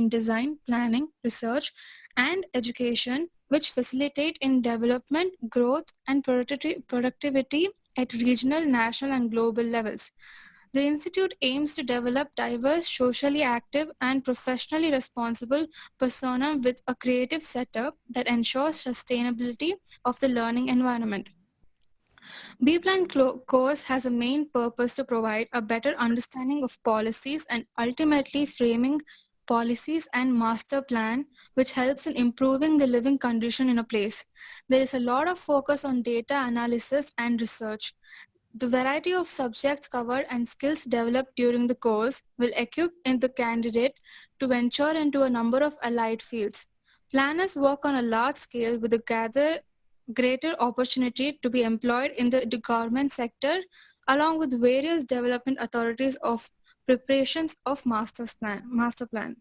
in design, planning, research, and education, which facilitate in development, growth, and productivity at regional, national, and global levels. The Institute aims to develop diverse, socially active, and professionally responsible persona with a creative setup that ensures sustainability of the learning environment. B-Plan course has a main purpose to provide a better understanding of policies and ultimately framing policies and master plan, which helps in improving the living condition in a place. There is a lot of focus on data analysis and research. The variety of subjects covered and skills developed during the course will equip the candidate to venture into a number of allied fields. Planners work on a large scale with a greater opportunity to be employed in the government sector, along with various development authorities of preparations of master plan.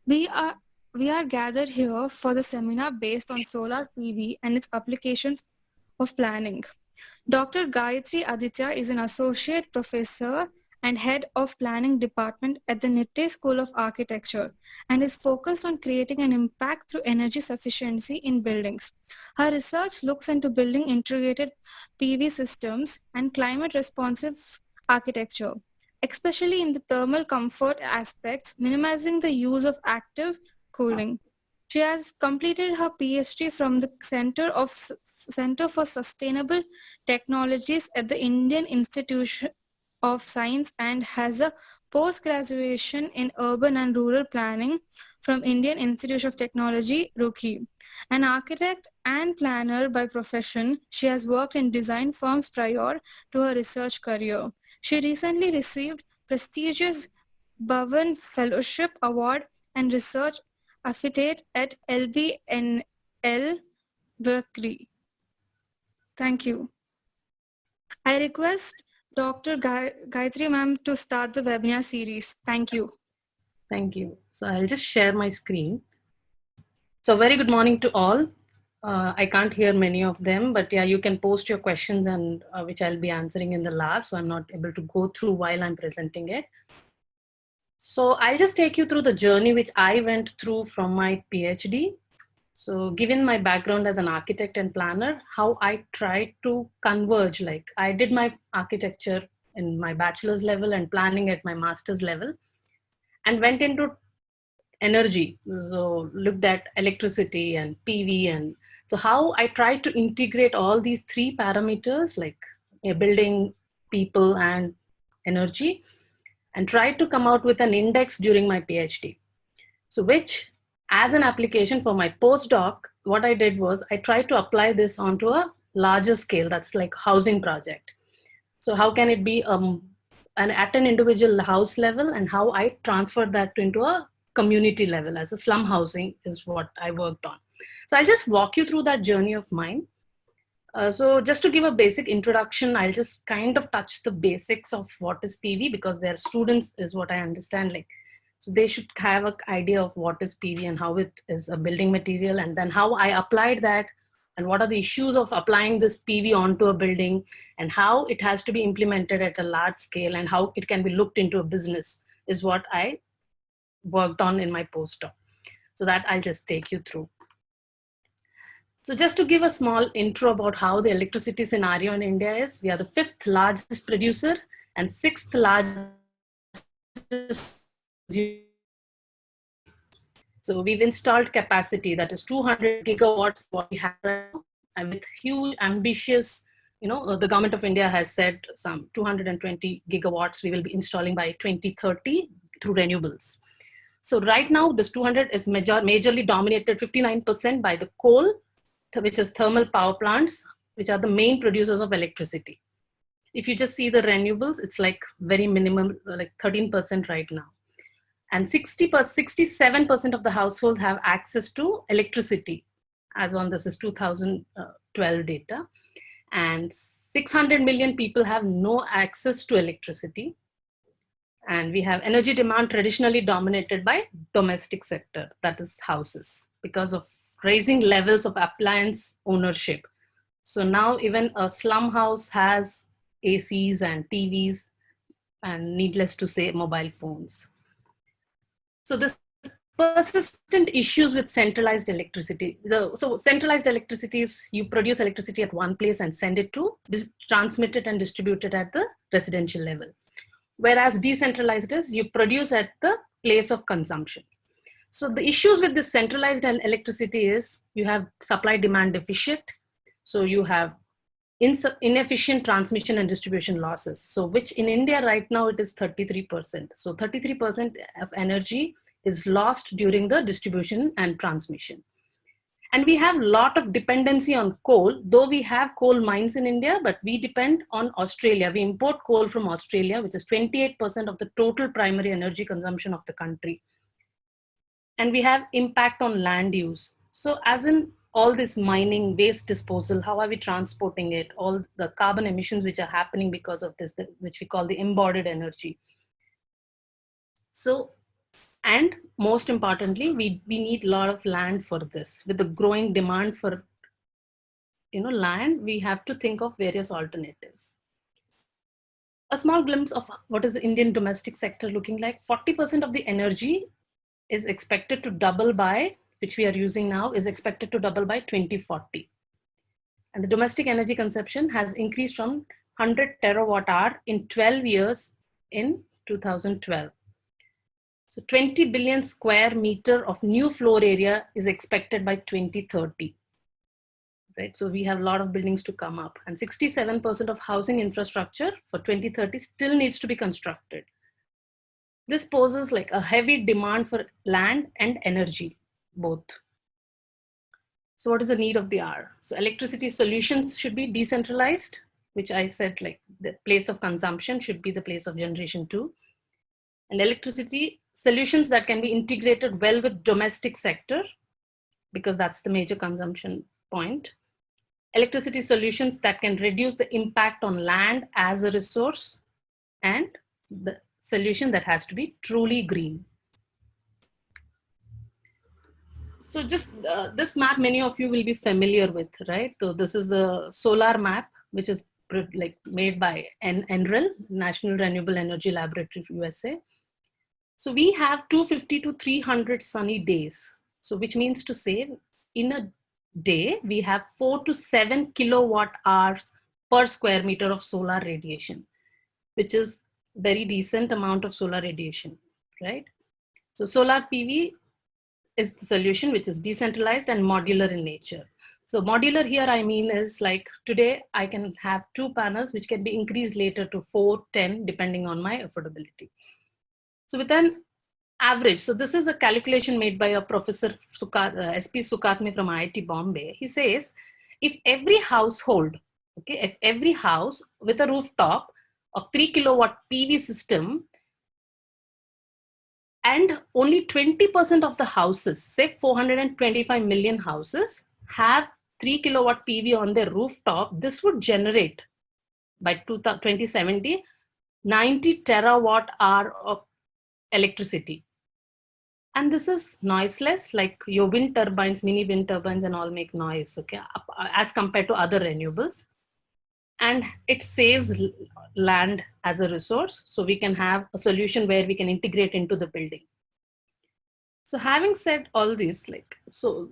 We are we are gathered here for the seminar based on solar PV and its applications of planning. Dr. Gayatri Aditya is an associate professor and head of planning department at the Nitte School of Architecture and is focused on creating an impact through energy sufficiency in buildings. Her research looks into building integrated PV systems and climate responsive architecture, especially in the thermal comfort aspects, minimizing the use of active cooling. She has completed her PhD from the Center for Sustainable Technologies at the Indian Institute of Science and has a post-graduation in urban and rural planning from Indian Institute of Technology, Roorkee. An architect and planner by profession, she has worked in design firms prior to her research career. She recently received prestigious Bhavan Fellowship Award and Research Affiliate at LBNL Berkeley. Thank you. I request Dr. Gayatri ma'am to start the webinar series. Thank you. Thank you. So I'll just share my screen. So very good morning to all. I can't hear many of them, but yeah, you can post your questions and which I'll be answering in the last. So I'm not able to go through while I'm presenting it. So I'll just take you through the journey which I went through from my PhD. So given my background as an architect and planner, how I tried to converge, like I did my architecture in my bachelor's level and planning at my master's level and went into energy. So looked at electricity and PV, and so how I tried to integrate all these three parameters like a building, people and energy, and tried to come out with an index during my PhD. So which as an application for my postdoc, what I did was I tried to apply this onto a larger scale, that's like housing project. So how can it be at an individual house level, and how I transferred that into a community level as a slum housing is what I worked on. So I'll just walk you through that journey of mine. So just to give a basic introduction, I'll just kind of touch the basics of what is PV, because their students is what I understand, like, so they should have an idea of what is PV and how it is a building material, and then how I applied that and what are the issues of applying this PV onto a building and how it has to be implemented at a large scale and how it can be looked into a business is what I worked on in my postdoc. So that I'll just take you through. So just to give a small intro about how the electricity scenario in India is, we are the 5th largest producer and 6th largest. So we've installed capacity that is 200 gigawatts what we have right now, and with huge ambitious, the government of India has said some 220 gigawatts we will be installing by 2030 through renewables. So right now this 200 is majorly dominated 59% by the coal, which is thermal power plants, which are the main producers of electricity. If you just see the renewables, it's like very minimum, like 13% right now. And 67% of the households have access to electricity, as on this is 2012 data. And 600 million people have no access to electricity. And we have energy demand traditionally dominated by domestic sector, that is houses, because of raising levels of appliance ownership. So now even a slum house has ACs and TVs, and needless to say, mobile phones. So this Persistent issues with centralized electricity. So centralized electricity is you produce electricity at one place and send it to transmit it and distribute it at the residential level. Whereas decentralized is you produce at the place of consumption. So the issues with this centralized electricity is you have supply demand deficit. So you have inefficient transmission and distribution losses. So which in India right now it is 33%. So 33% of energy is lost during the distribution and transmission. And we have a lot of dependency on coal, though we have coal mines in India, but we depend on Australia. We import coal from Australia, which is 28% of the total primary energy consumption of the country. And we have impact on land use. So as in all this mining, waste disposal, how are we transporting it, all the carbon emissions which are happening because of this, which we call the embodied energy. So, and most importantly, we need a lot of land for this. With the growing demand for land, we have to think of various alternatives. A small glimpse of what is the Indian domestic sector looking like. 40% of the energy is expected to double by, which we are using now, is expected to double by 2040. And the domestic energy consumption has increased from 100 terawatt hour in 12 years in 2012. So 20 billion square meter of new floor area is expected by 2030. Right? So we have a lot of buildings to come up, and 67% of housing infrastructure for 2030 still needs to be constructed. This poses like a heavy demand for land and energy, both. So what is the need of the hour? So electricity solutions should be decentralized, which I said, like the place of consumption should be the place of generation too. And electricity solutions that can be integrated well with domestic sector, because that's the major consumption point. Electricity solutions that can reduce the impact on land as a resource, and the solution that has to be truly green. So just this map, many of you will be familiar with, right? So this is the solar map, which is like made by NREL, National Renewable Energy Laboratory of USA. So we have 250 to 300 sunny days. So which means to say in a day, we have 4 to 7 kilowatt hours per square meter of solar radiation, which is very decent amount of solar radiation, right? So solar PV is the solution, which is decentralized and modular in nature. So modular here, I mean, is like today I can have 2 panels, which can be increased later to 4, 10, depending on my affordability. So with an average, so this is a calculation made by a professor, SP Sukatme from IIT Bombay. He says, if every household, okay, if every house with a rooftop of 3 kilowatt PV system, and only 20% of the houses, say 425 million houses, have 3 kilowatt PV on their rooftop, this would generate by 2070, 90 terawatt hour of electricity. And this is noiseless, like your wind turbines, mini wind turbines and all make noise, okay, as compared to other renewables. And it saves land as a resource. So we can have a solution where we can integrate into the building. So having said all this, like, so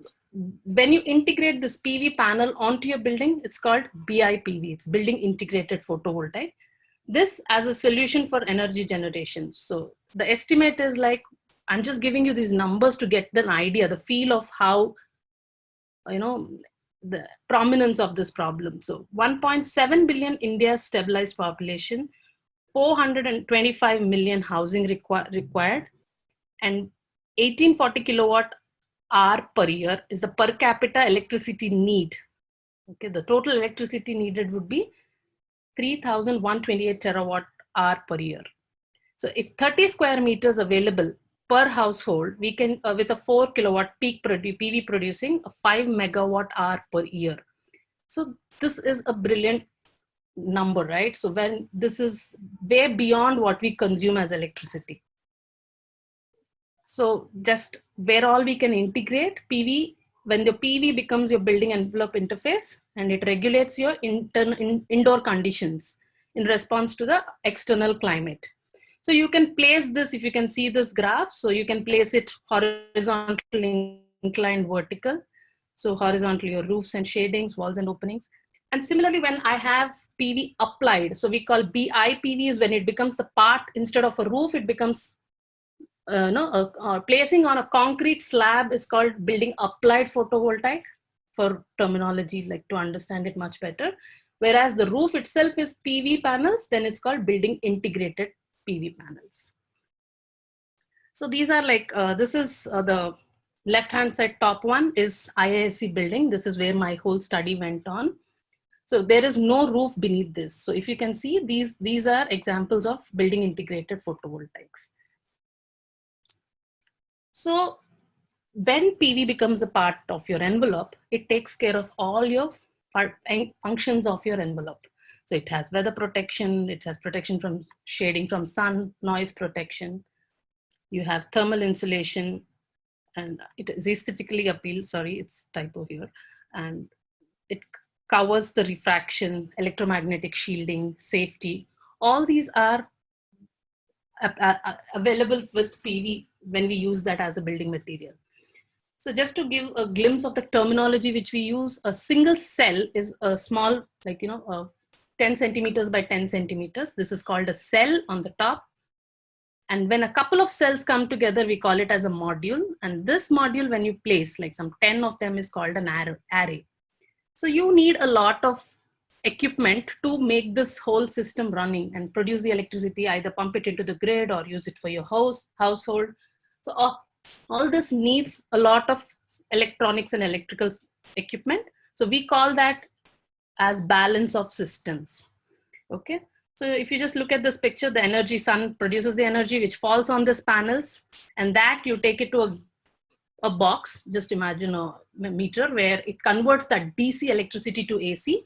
when you integrate this PV panel onto your building, it's called BIPV, it's building integrated photovoltaic. This as a solution for energy generation. So the estimate is like, I'm just giving you these numbers to get an idea, the feel of how, the prominence of this problem. So 1.7 billion India's stabilized population, 425 million housing required, and 1840 kilowatt hour per year is the per capita electricity need. Okay, the total electricity needed would be 3,128 terawatt hour per year. So if 30 square meters available per household, we can, with a 4 kilowatt peak PV producing a 5 megawatt hour per year. So this is a brilliant number, right? So when this is way beyond what we consume as electricity. So just where all we can integrate PV, when the PV becomes your building envelope interface and it regulates your indoor conditions in response to the external climate. So you can place this, if you can see this graph, so you can place it horizontal, inclined, vertical. So horizontal, your roofs and shadings, walls and openings. And similarly, when I have PV applied, so we call BIPV is when it becomes the part, instead of a roof, it becomes placing on a concrete slab is called building applied photovoltaic, for terminology, like to understand it much better. Whereas the roof itself is PV panels, then it's called building integrated PV panels. So these are like, this is the left-hand side top one is IISc building. This is where my whole study went on. So there is no roof beneath this. So if you can see, these are examples of building integrated photovoltaics. So when PV becomes a part of your envelope, it takes care of all your functions of your envelope. So it has weather protection, it has protection from shading from sun, noise protection. You have thermal insulation, and it is aesthetically appealed, sorry, it's typo here. And it covers the refraction, electromagnetic shielding, safety. All these are available with PV when we use that as a building material. So just to give a glimpse of the terminology which we use, a single cell is a small, like, 10 centimeters by 10 centimeters. This is called a cell on the top. And when a couple of cells come together, we call it as a module. And this module, when you place like some 10 of them, is called an array. So you need a lot of equipment to make this whole system running and produce the electricity, either pump it into the grid or use it for your household. So all this needs a lot of electronics and electrical equipment. So we call that as balance of systems. Okay. So if you just look at this picture, the energy, sun produces the energy which falls on these panels, and that you take it to a box. Just imagine a meter where it converts that DC electricity to AC,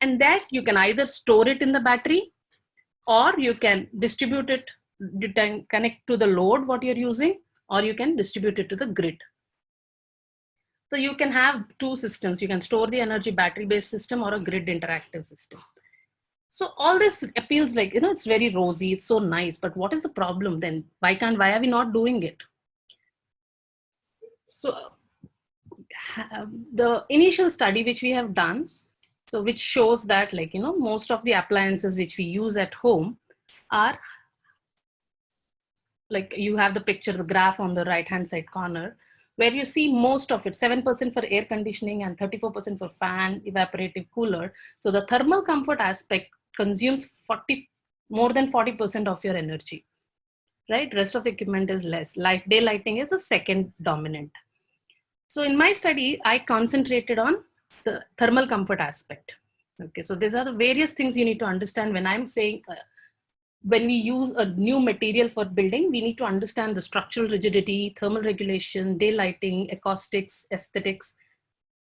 and that you can either store it in the battery, or you can distribute it, connect to the load what you're using, or you can distribute it to the grid. So you can have two systems. You can store the energy battery-based system or a grid interactive system. So all this appeals like, it's very rosy, it's so nice, but what is the problem then? Why are we not doing it? So the initial study which we have done, so which shows that, like, most of the appliances which we use at home are, like, you have the picture, the graph on the right-hand side corner, where you see most of it, 7% for air conditioning and 34% for fan, evaporative cooler. So the thermal comfort aspect consumes more than 40% of your energy, right? Rest of equipment is less. Day lighting is the second dominant. So in my study, I concentrated on the thermal comfort aspect. Okay, so these are the various things you need to understand when I'm saying, when we use a new material for building, we need to understand the structural rigidity, thermal regulation, day lighting, acoustics, aesthetics.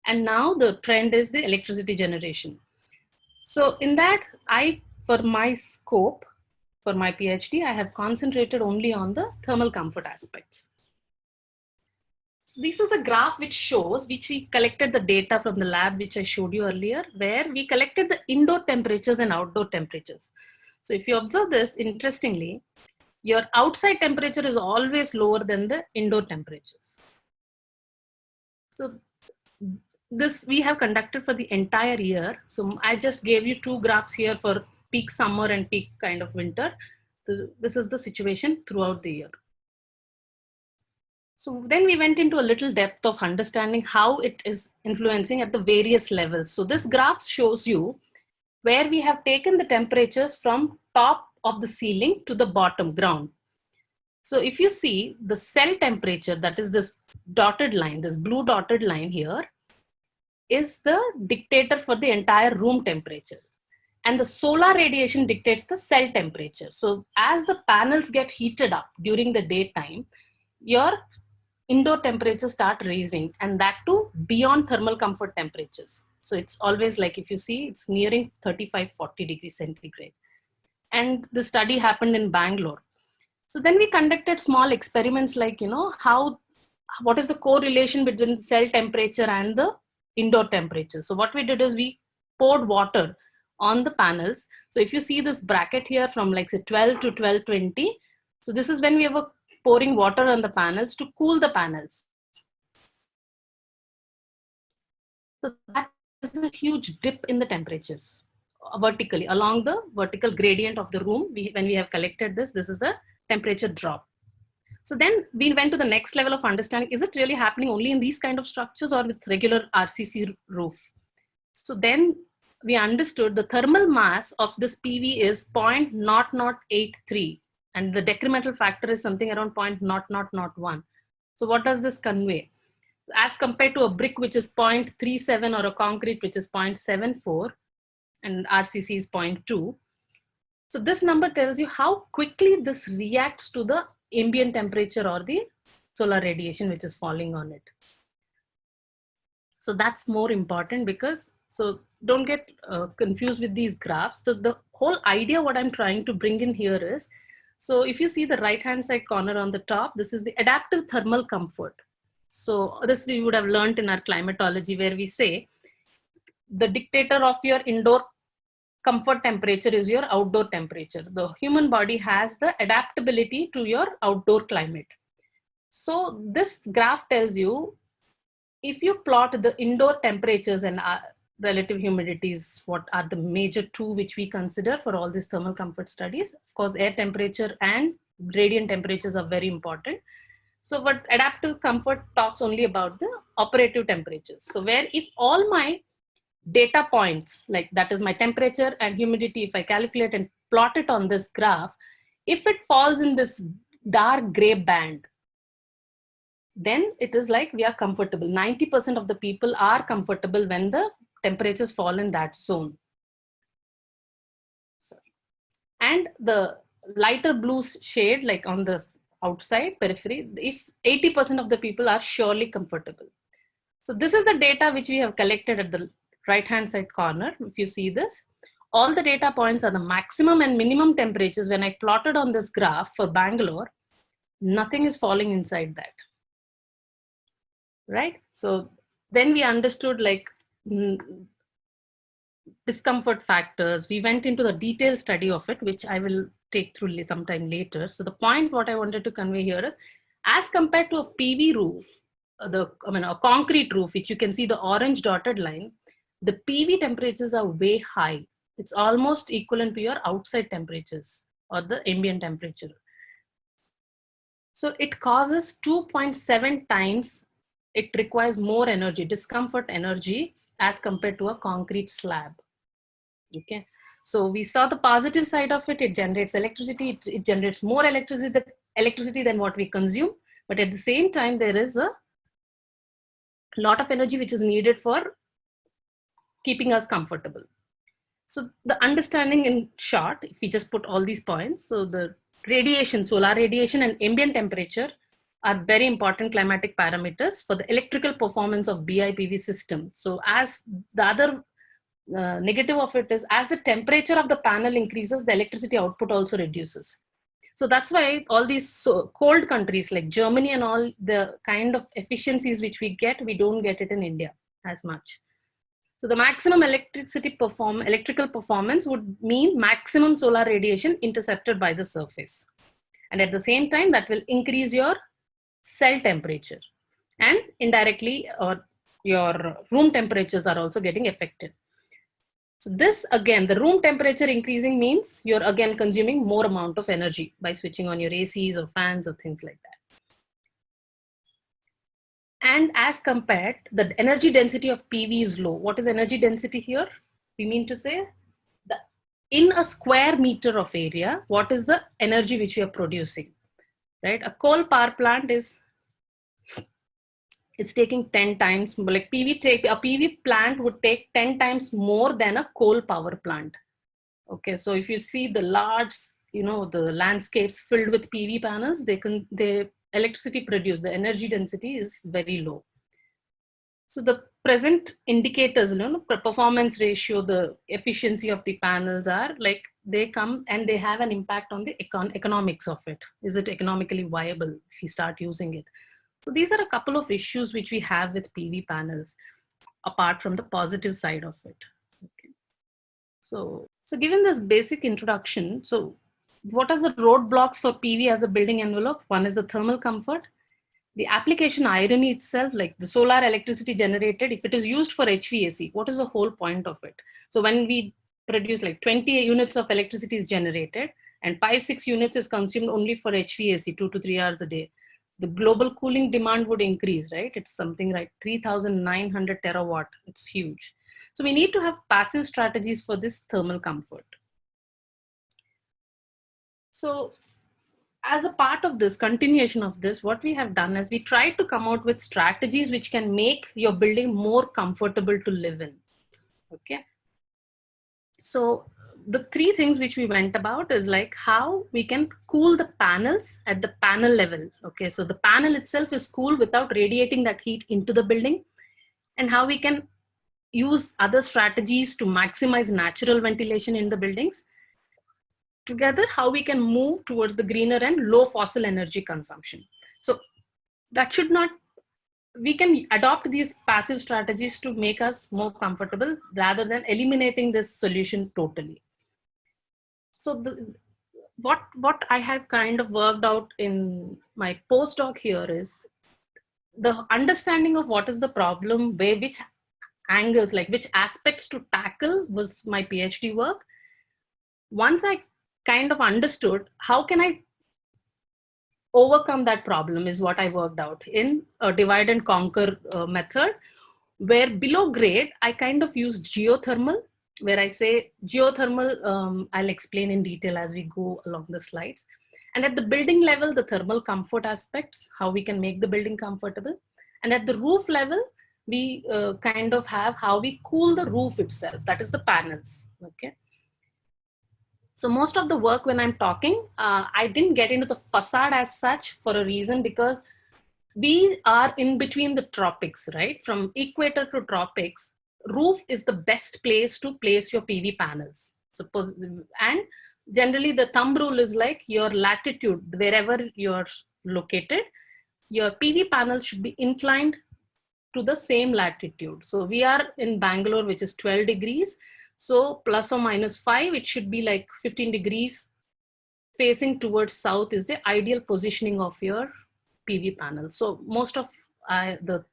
And now the trend is the electricity generation. So in that, for my scope, for my PhD, I have concentrated only on the thermal comfort aspects. So this is a graph which we collected the data from the lab, which I showed you earlier, where we collected the indoor temperatures and outdoor temperatures. So if you observe this, interestingly, your outside temperature is always lower than the indoor temperatures. So this we have conducted for the entire year. So I just gave you two graphs here for peak summer and peak kind of winter. So this is the situation throughout the year. So then we went into a little depth of understanding how it is influencing at the various levels. So this graph shows you where we have taken the temperatures from top of the ceiling to the bottom ground. So if you see the cell temperature, that is this dotted line, this blue dotted line here, is the dictator for the entire room temperature. And the solar radiation dictates the cell temperature. So as the panels get heated up during the daytime, your indoor temperatures start raising, and that too beyond thermal comfort temperatures. So it's always like, if you see, it's nearing 35-40 degrees centigrade. And the study happened in Bangalore. So then we conducted small experiments like, what is the correlation between cell temperature and the indoor temperature. So what we did is we poured water on the panels. So if you see this bracket here from like say 12 to 1220, so this is when we were pouring water on the panels to cool the panels. So that is a huge dip in the temperatures vertically along the vertical gradient of the room. When we have collected this, this is the temperature drop. So then we went to the next level of understanding. Is it really happening only in these kind of structures or with regular RCC roof? So then we understood the thermal mass of this PV is 0.0083 and the decremental factor is something around 0.0001. So what does this convey? As compared to a brick which is 0.37 or a concrete which is 0.74 and RCC is 0.2. So this number tells you how quickly this reacts to the ambient temperature or the solar radiation which is falling on it. So that's more important because, so don't get confused with these graphs. So the whole idea what I'm trying to bring in here is, so if you see the right hand side corner on the top, this is the adaptive thermal comfort. So this we would have learned in our climatology where we say the dictator of your indoor comfort temperature is your outdoor temperature. The human body has the adaptability to your outdoor climate. So this graph tells you if you plot the indoor temperatures and relative humidities, what are the major two which we consider for all these thermal comfort studies. Of course, air temperature and radiant temperatures are very important. So what adaptive comfort talks only about the operative temperatures. So where if all my data points, like that is my temperature and humidity, if I calculate and plot it on this graph, if it falls in this dark gray band, then it is like we are comfortable. 90% of the people are comfortable when the temperatures fall in that zone. Sorry. And the lighter blue shade, like on the outside periphery, if 80% of the people are surely comfortable. So this is the data which we have collected at the right hand side corner. If you see this, all the data points are the maximum and minimum temperatures. When I plotted on this graph for Bangalore, nothing is falling inside that. Right? So then we understood like discomfort factors. We went into the detailed study of it, which I will take through sometime later. So the point what I wanted to convey here is, as compared to a PV roof, a concrete roof, which you can see the orange dotted line, the PV temperatures are way high. It's almost equivalent to your outside temperatures or the ambient temperature. So it causes 2.7 times, it requires more energy, discomfort energy, as compared to a concrete slab. Okay, so we saw the positive side of it. It generates electricity. It generates more electricity than what we consume. But at the same time, there is a lot of energy which is needed for keeping us comfortable. So the understanding in short, if we just put all these points, so the radiation, solar radiation and ambient temperature are very important climatic parameters for the electrical performance of BIPV system. So as the other negative of it is, as the temperature of the panel increases, the electricity output also reduces. So that's why all these cold countries like Germany and all, the kind of efficiencies which we don't get it in India as much. So the maximum electrical performance would mean maximum solar radiation intercepted by the surface. And at the same time, that will increase your cell temperature, and indirectly or your room temperatures are also getting affected. So this again, the room temperature increasing means you're again consuming more amount of energy by switching on your ACs or fans or things like that. And as compared, the energy density of PV is low. What is energy density here? We mean to say in a square meter of area, what is the energy which we are producing, right? A coal power plant it's taking 10 times, like a PV plant would take 10 times more than a coal power plant. Okay, so if you see the large, the landscapes filled with PV panels, the electricity produced, the energy density is very low. So the present indicators, performance ratio, the efficiency of the panels are like, they come and they have an impact on the economics of it. Is it economically viable if you start using it? So these are a couple of issues which we have with PV panels, apart from the positive side of it. Okay. So given this basic introduction, so what are the roadblocks for PV as a building envelope? One is the thermal comfort. The application irony itself, like the solar electricity generated, if it is used for HVAC, what is the whole point of it? So when we produce like 20 units of electricity is generated and 5-6 units is consumed only for HVAC 2 to 3 hours a day, the global cooling demand would increase, right? It's something like 3,900 terawatt. It's huge. So we need to have passive strategies for this thermal comfort. So as a part of this continuation of this, what we have done is we tried to come out with strategies which can make your building more comfortable to live in. Okay. So the three things which we went about is like how we can cool the panels at the panel level. Okay. So the panel itself is cool without radiating that heat into the building, and how we can use other strategies to maximize natural ventilation in the buildings. Together, how we can move towards the greener and low fossil energy consumption. So that should not, we can adopt these passive strategies to make us more comfortable rather than eliminating this solution totally. So what I have kind of worked out in my postdoc here is the understanding of what is the problem, where, which angles, like which aspects to tackle was my PhD work. Once I kind of understood how can I overcome that problem is what I worked out in a divide and conquer method, where below grade, I kind of used geothermal, where I say geothermal, I'll explain in detail as we go along the slides. And at the building level, the thermal comfort aspects, how we can make the building comfortable. And at the roof level, we kind of have how we cool the roof itself, that is the panels, okay? So most of the work when I'm talking, I didn't get into the facade as such for a reason, because we are in between the tropics, right? From equator to tropics, roof is the best place to place your PV panels. Suppose, and generally the thumb rule is like your latitude, wherever you're located, your PV panel should be inclined to the same latitude. So we are in Bangalore, which is 12 degrees. So plus or minus 5, it should be like 15 degrees facing towards south is the ideal positioning of your PV panel. So most of the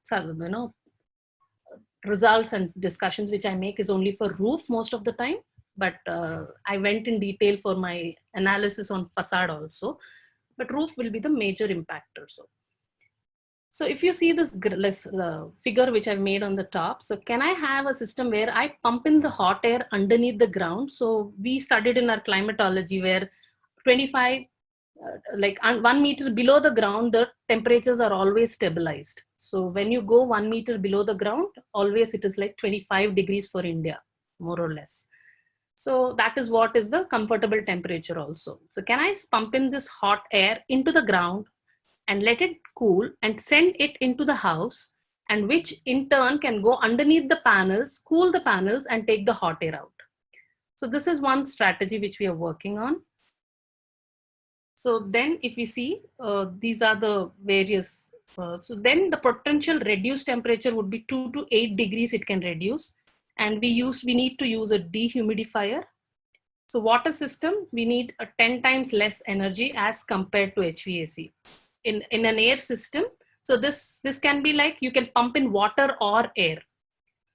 results and discussions which I make is only for roof most of the time, but I went in detail for my analysis on facade also, but roof will be the major impactor. So if you see this figure which I've made on the top, so can I have a system where I pump in the hot air underneath the ground? So we studied in our climatology where 25, like 1 meter below the ground, the temperatures are always stabilized. So when you go 1 meter below the ground, always it is like 25 degrees for India, more or less. So that is what is the comfortable temperature also. So can I pump in this hot air into the ground and let it cool and send it into the house, and which in turn can go underneath the panels, cool the panels and take the hot air out. So this is one strategy which we are working on. So then if we see, these are the various, so then the potential reduced temperature would be 2 to 8 degrees it can reduce. And we need to use a dehumidifier. So water system, we need a 10 times less energy as compared to HVAC. In an air system, so this can be like you can pump in water or air.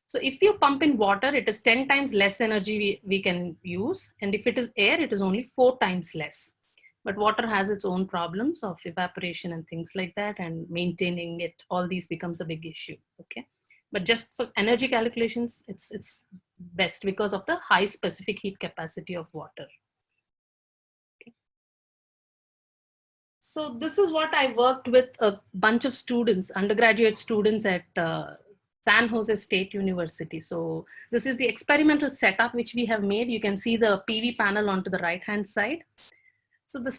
So if you pump in water, it is 10 times less energy we can use, and if it is air, it is only 4 times less. But water has its own problems of evaporation and things like that, and maintaining it, all these becomes a big issue. Okay, but just for energy calculations, it's best because of the high specific heat capacity of water. So this is what I worked with a bunch of students, undergraduate students at San Jose State University. So this is the experimental setup which we have made. You can see the PV panel onto the right-hand side. So the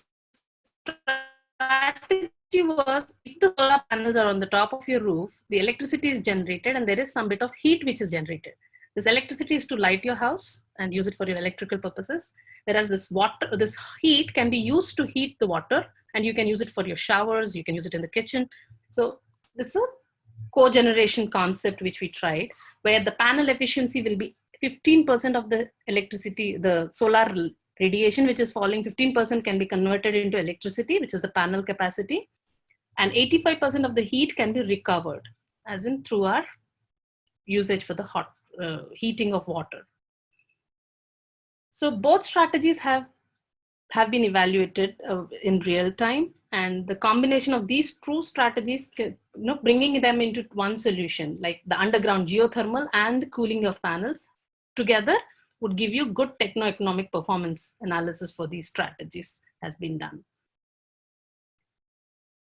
strategy was, if the solar panels are on the top of your roof, the electricity is generated and there is some bit of heat which is generated. This electricity is to light your house and use it for your electrical purposes. Whereas this heat can be used to heat the water, and you can use it for your showers, you can use it in the kitchen. So it's a cogeneration concept which we tried, where the panel efficiency will be 15% of the electricity, the solar radiation which is falling, 15% can be converted into electricity, which is the panel capacity, and 85% of the heat can be recovered, as in through our usage for the hot heating of water. So both strategies have been evaluated in real time, and the combination of these two strategies, bringing them into one solution, like the underground geothermal and the cooling of panels together, would give you good techno-economic performance analysis for these strategies has been done.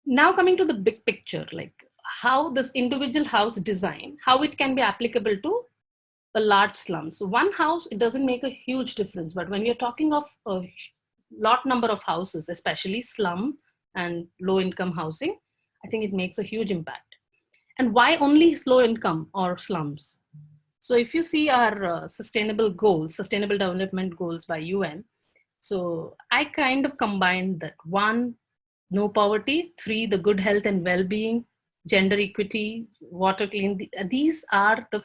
Now coming to the big picture, like how this individual house design, how it can be applicable to a large slum. So one house, it doesn't make a huge difference, but when you're talking of a lot number of houses, especially slum and low income housing, I think it makes a huge impact. And why only low income or slums? So if you see our sustainable development goals by UN, so I kind of combined that: 1, no poverty; 3, the good health and well-being; gender equity; water clean. These are the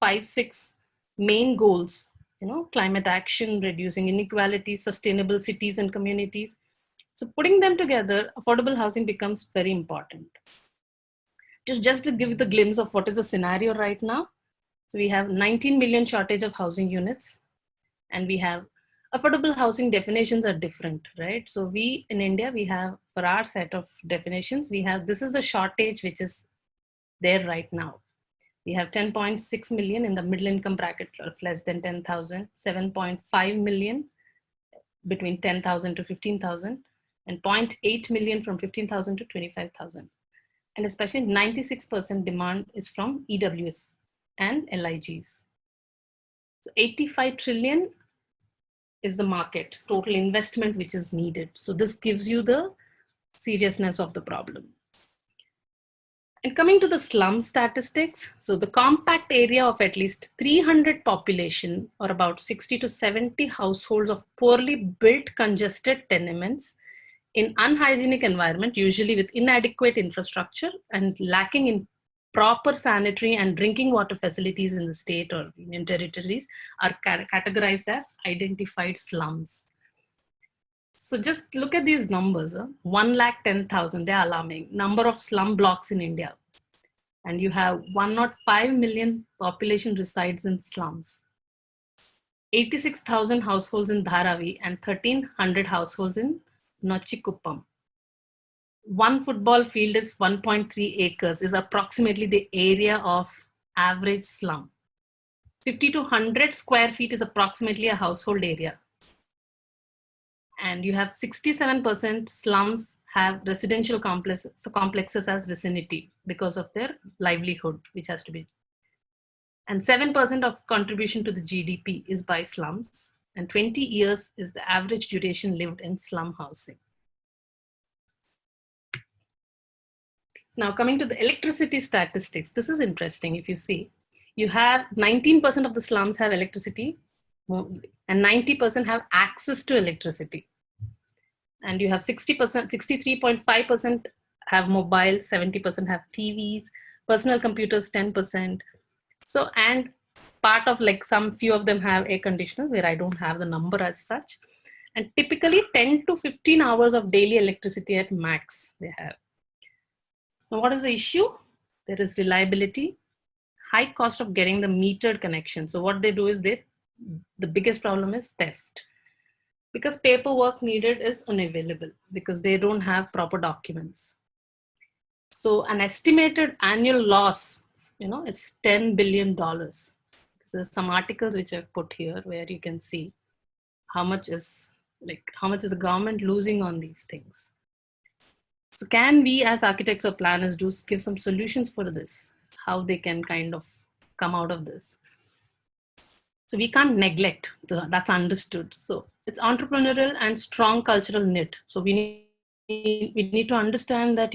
5-6 main goals, climate action, reducing inequality, sustainable cities and communities. So putting them together, affordable housing becomes very important. Just to give you the glimpse of what is the scenario right now. So we have 19 million shortage of housing units, and we have affordable housing definitions are different, right? So we in India, we have, for our set of definitions, we have, this is the shortage which is there right now. We have 10.6 million in the middle income bracket of less than 10,000, 7.5 million between 10,000 to 15,000, and 0.8 million from 15,000 to 25,000. And especially 96% demand is from EWS and LIGs. So 85 trillion is the market, total investment which is needed. So this gives you the seriousness of the problem. And coming to the slum statistics, so the compact area of at least 300 population, or about 60 to 70 households of poorly built congested tenements in unhygienic environment, usually with inadequate infrastructure and lacking in proper sanitary and drinking water facilities in the state or union territories, are categorized as identified slums. So just look at these numbers, 110,000, they're alarming. Number of slum blocks in India. And you have 105 million population resides in slums. 86,000 households in Dharavi and 1,300 households in Nochikuppam. One football field is 1.3 acres, is approximately the area of average slum. 50 to 100 square feet is approximately a household area. And you have 67% slums have residential complexes as vicinity because of their livelihood, which has to be. And 7% of contribution to the GDP is by slums, and 20 years is the average duration lived in slum housing. Now coming to the electricity statistics, this is interesting. If you see, you have 19% of the slums have electricity, and 90% have access to electricity. And you have 60%, 63.5% have mobile, 70% have TVs, personal computers 10%. So, and part of like some few of them have air conditioners, where I don't have the number as such. And typically 10 to 15 hours of daily electricity at max they have. So what is the issue? There is reliability, high cost of getting the metered connection. So what they do is the biggest problem is theft, because paperwork needed is unavailable because they don't have proper documents. So an estimated annual loss, it's $10 billion. So there's some articles which I've put here where you can see how much is the government losing on these things. So can we as architects or planners give some solutions for this, how they can kind of come out of this? So we can't neglect, that's understood. So it's entrepreneurial and strong cultural knit. So we need to understand that,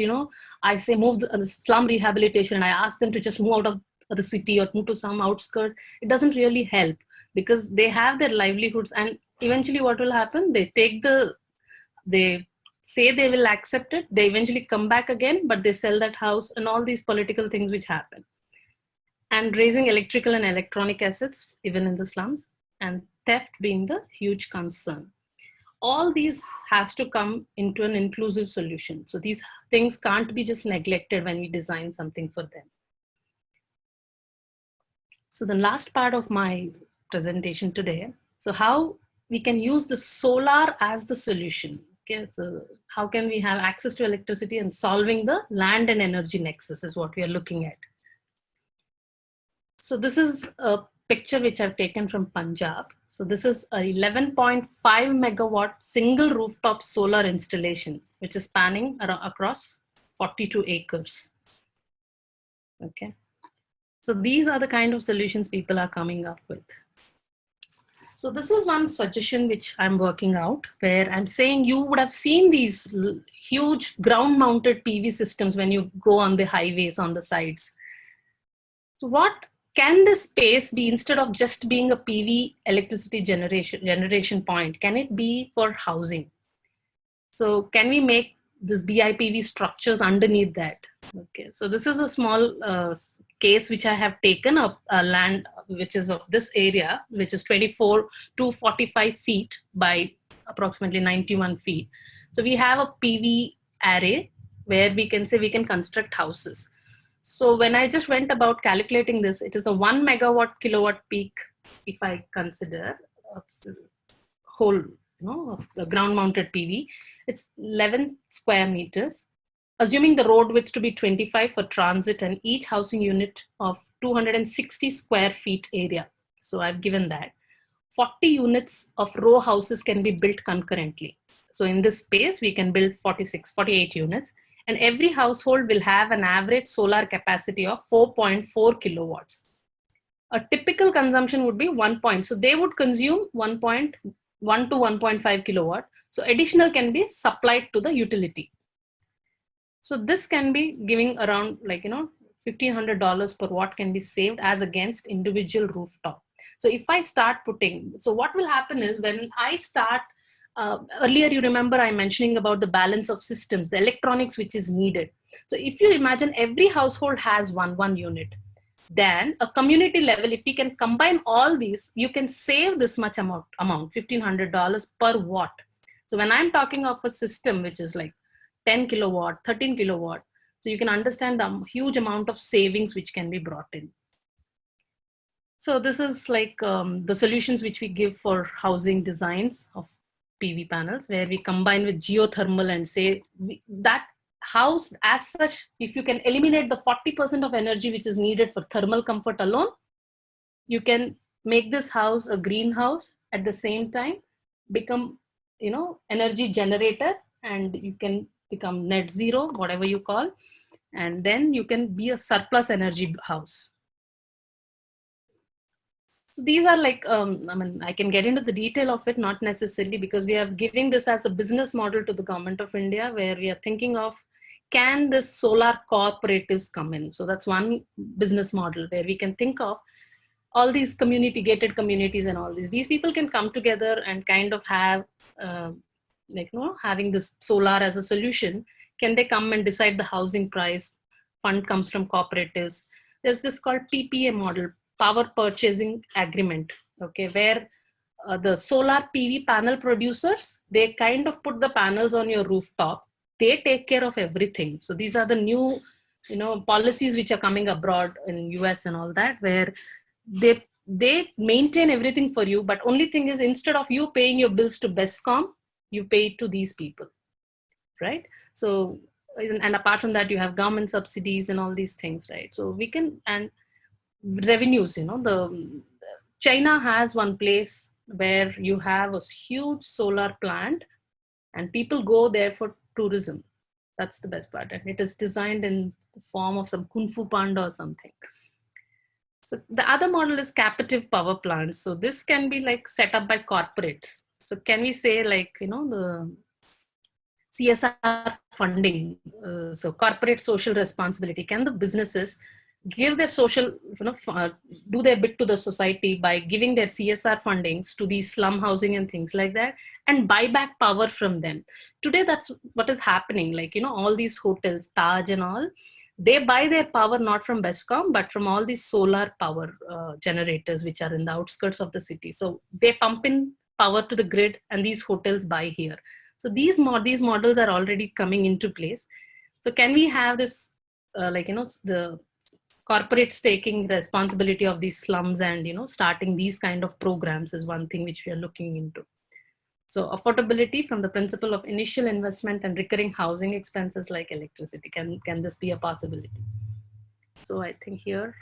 I say move the slum rehabilitation and I ask them to just move out of the city or move to some outskirts. It doesn't really help because they have their livelihoods, and eventually what will happen? They say they will accept it. They eventually come back again, but they sell that house and all these political things which happen. and raising electrical and electronic assets, even in the slums, and theft being the huge concern. All these has to come into an inclusive solution. So these things can't be just neglected when we design something for them. So the last part of my presentation today, so how we can use the solar as the solution. Okay, so how can we have access to electricity and solving the land and energy nexus is what we are looking at. So this is a picture which I've taken from Punjab. So this is a 11.5 megawatt single rooftop solar installation, which is spanning across 42 acres. Okay. So these are the kind of solutions people are coming up with. So this is one suggestion which I'm working out, where I'm saying you would have seen these huge ground mounted PV systems when you go on the highways on the sides. So what can this space be, instead of just being a PV electricity generation point, can it be for housing? So can we make this BIPV structures underneath that? Okay, so this is a small case which I have taken up land which is of this area, which is 24 to 45 feet by approximately 91 feet. So we have a PV array where we can say we can construct houses. So when I just went about calculating this, it is a 1 megawatt kilowatt peak. If I consider whole, the ground mounted PV, it's 11 square meters. Assuming the road width to be 25 for transit and each housing unit of 260 square feet area. So I've given that. 40 units of row houses can be built concurrently. So in this space, we can build 48 units. And every household will have an average solar capacity of 4.4 kilowatts. A typical consumption would be 1 point. So they would consume 1.1 to 1.5 kilowatt. So additional can be supplied to the utility. So this can be giving around $1,500 per watt can be saved as against individual rooftop. So if I start putting, so what will happen is when I start, earlier you remember I mentioning about the balance of systems, the electronics which is needed. So if you imagine every household has one unit, then a community level, if we can combine all these, you can save this much amount, $1,500 per watt. So when I'm talking of a system which is like 10 kilowatt, 13 kilowatt, so you can understand the huge amount of savings which can be brought in. So this is like the solutions which we give for housing designs of PV panels, where we combine with geothermal and say that house as such, if you can eliminate the 40% of energy which is needed for thermal comfort alone, you can make this house a greenhouse, at the same time become, energy generator, and you can become net zero, whatever you call, and then you can be a surplus energy house. So these are like, I can get into the detail of it, not necessarily, because we are giving this as a business model to the government of India, where we are thinking of, can this solar cooperatives come in? So that's one business model where we can think of all these gated communities and all these. These people can come together and kind of have, having this solar as a solution. Can they come and decide the housing price? Fund comes from cooperatives. There's this called PPA model, power purchasing agreement, okay, where the solar PV panel producers, they kind of put the panels on your rooftop. They take care of everything. So these are the new, policies which are coming abroad in US and all that, where they maintain everything for you. But only thing is, instead of you paying your bills to BESCOM, you pay it to these people, right? So, and apart from that, you have government subsidies and all these things, right? So we can, and revenues, China has one place where you have a huge solar plant and people go there for tourism. That's the best part. And it is designed in the form of some Kung Fu Panda or something. So the other model is captive power plants. So this can be like set up by corporates. So can we say like, the CSR funding, so corporate social responsibility, can the businesses give their social, do their bit to the society by giving their CSR fundings to these slum housing and things like that, and buy back power from them. Today, that's what is happening. Like, all these hotels, Taj and all, They buy their power not from Bescom, but from all these solar power generators which are in the outskirts of the city. So they pump in power to the grid, and these hotels buy here. So these models are already coming into place. So can we have this, the corporates taking responsibility of these slums, and starting these kind of programs is one thing which we are looking into. So affordability from the principle of initial investment and recurring housing expenses like electricity. Can this be a possibility? So I think here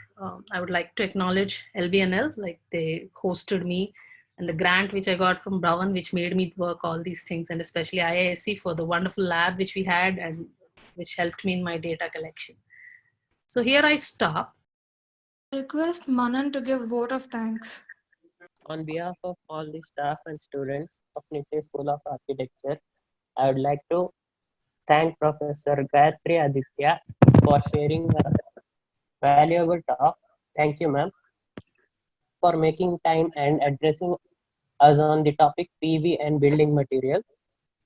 I would like to acknowledge LBNL, like they hosted me, and the grant which I got from Brown, which made me work all these things, and especially IISc for the wonderful lab which we had and which helped me in my data collection. So here I stop. Request Manan to give vote of thanks. On behalf of all the staff and students of Nitya School of Architecture, I would like to thank Professor Gayatri Aditya for sharing her valuable talk. Thank you, ma'am, for making time and addressing us on the topic PV and building material.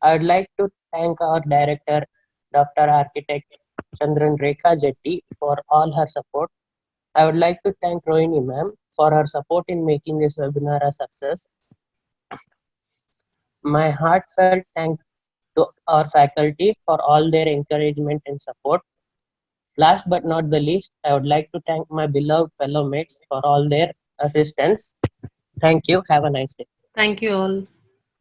I would like to thank our director, Dr. Architect Chandran Rekha Jetty, for all her support. I would like to thank Rohini ma'am for her support in making this webinar a success. My heartfelt thanks to our faculty for all their encouragement and support. Last but not the least, I would like to thank my beloved fellow mates for all their assistance. Thank you. Have a nice day. Thank you all.